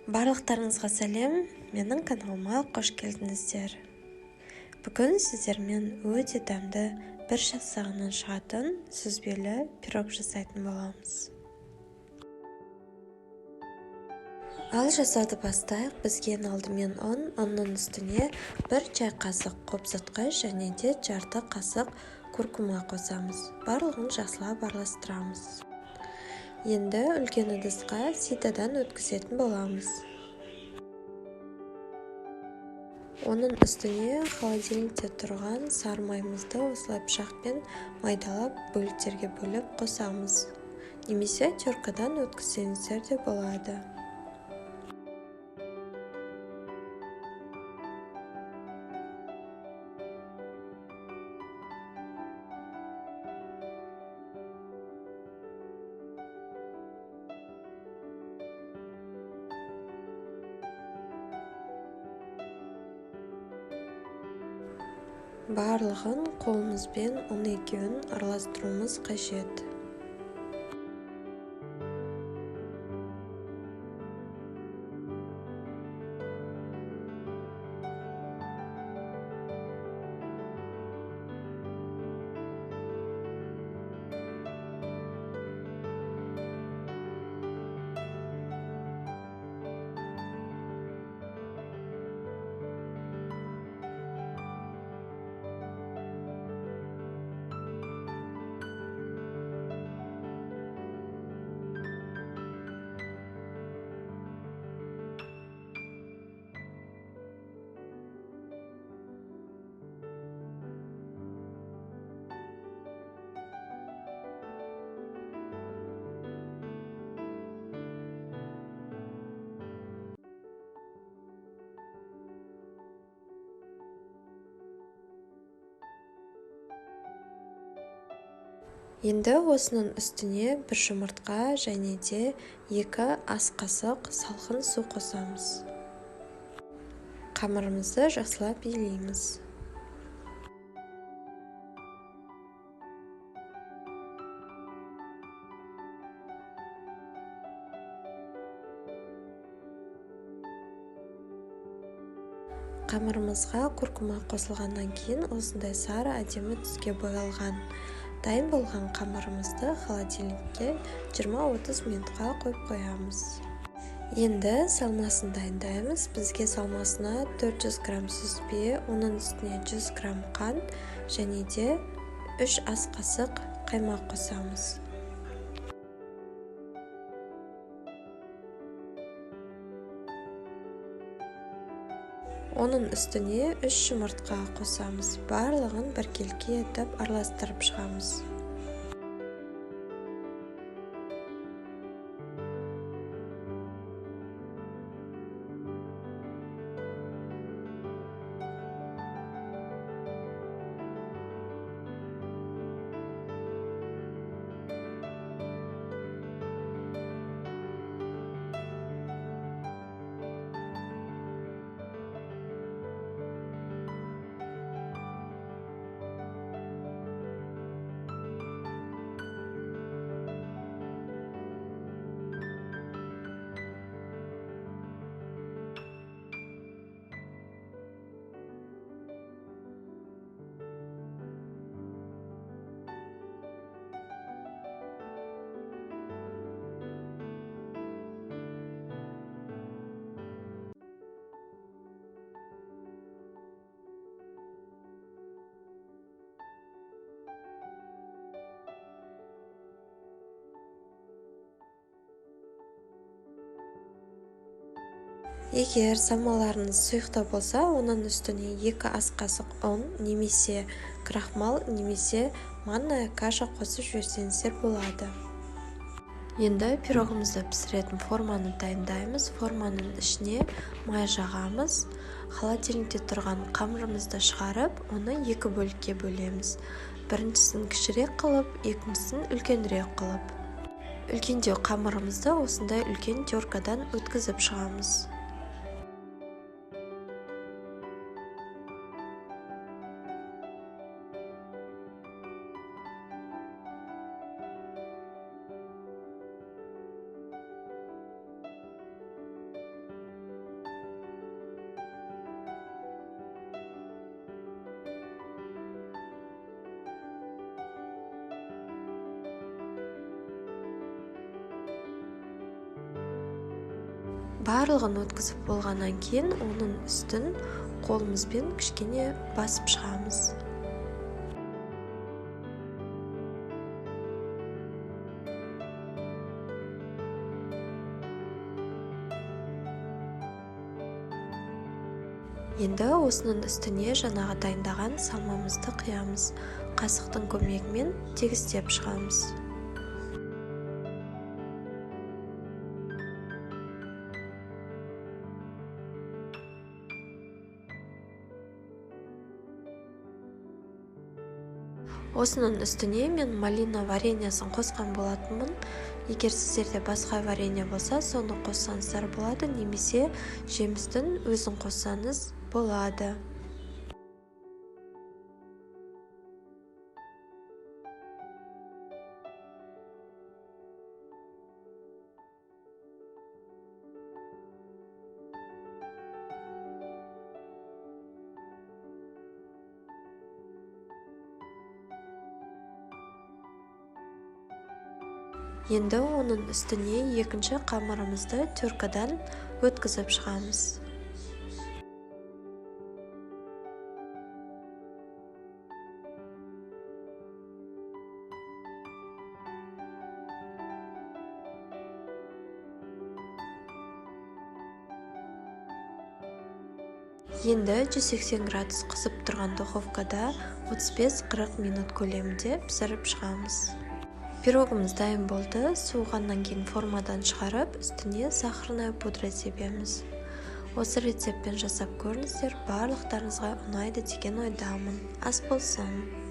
Барлықтарыңызға сәлем, менің каналыма қош келдіңіздер. Бүгін сіздермен өте дәмді бір жасағынан шығатын сүзбелі пирог жасайтын боламыз. Ал жасауды бастайық. Бізге алдымен ұнның үстіне 1 чай қасық қобызытқыш және де жарты қасық куркума қосамыз. Барлығын жақсылап араластырамыз. Енді үлкен ыдысқа ситадан өткізетін боламыз. Оның үстіне холодильникте тұрған сары майымызды осылай пышақпен майдалап бөліктерге бөліп қосамыз. Немесе теркадан өткізсеңіздер де болады. Барлығын қолымызбен екеуін араластыруымыз қажет. Енді осының үстіне 1 жұмыртқа және де 2 ас қасық салқын су қосамыз. Қамырымызды жақсылап илейміз. Қамырымызға куркума қосылғаннан кейін осындай сары әдемі түске боялған. Дайын болған қамырымызды холодильникке 20-30 минутқа қойып қоямыз. Енді салмасын дайындаймыз. Бізге салмасына 400 грамм сүзбе, оның үстіне 100 грамм қант және де 3 ас қасық қаймақ қосамыз. Оның үстіне 3 жұмыртқа қосамыз. Барлығын біркелкі етіп араластырып шығамыз. Егер салмаларыңыз сұйықтау болса, оның үстіне 2 ас қасық ұн, немесе крахмал, немесе манная каша қосып жіберсеңіздер болады. Енді пирогымызды пісіретін форманы дайындаймыз. Форманың ішіне май жағамыз. Холодильникте тұрған қамырымызды шығарып, оны 2 бөлікке бөлеміз. Біріншісін кішірек қылып, екіншісін үлкенірек қылып. Үлкендеу қамырымызды осындай үлкен теркадан өткізіп шығамыз. Барлығын өткізіп болғаннан кейін оның үстін қолымызбен кішкене басып шығамыз. Енді осының үстіне жаңағы дайындаған салмамызды құямыз. Қасықтың көмегімен тегістеп шығамыз. Осының үстіне мен малина вареньясын қосқан болатынмын. Егер сіздерде басқа варенье болса, соны қоссаңыздар болады, немесе жемістің өзін қоссаңыз болады. Енді оның үстіне екінші қамырымызды теркадан өткізіп шығамыз. Енді 180 градус қызып тұрған духовкада 35-40 минут көлемінде пісіріп шығамыз. Пирогымыз дайын болды. Суығаннан кейін формадан шығарып, үстіне сахарная пудра себеміз. Осы рецептпен жасап көріңіздер, барлықтарыңызға ұнайды деген ойдамын. Ас болсын!